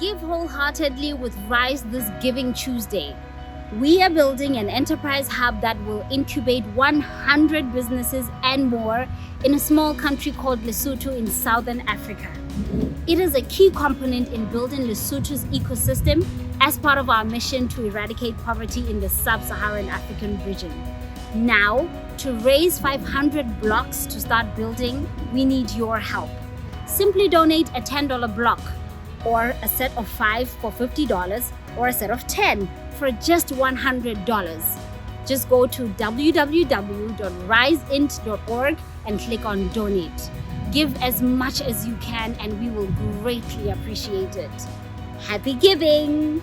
Give wholeheartedly with Rise this Giving Tuesday. We are building an enterprise hub that will incubate 100 businesses and more in a small country called Lesotho in Southern Africa. It is a key component in building Lesotho's ecosystem as part of our mission to eradicate poverty in the sub-Saharan African region. Now, to raise 500 blocks to start building, we need your help. Simply donate a $10 block, or a set of 5 for $50, or a set of 10 for just $100. Just go to www.riseint.org and click on donate. Give as much as you can and we will greatly appreciate it. Happy giving!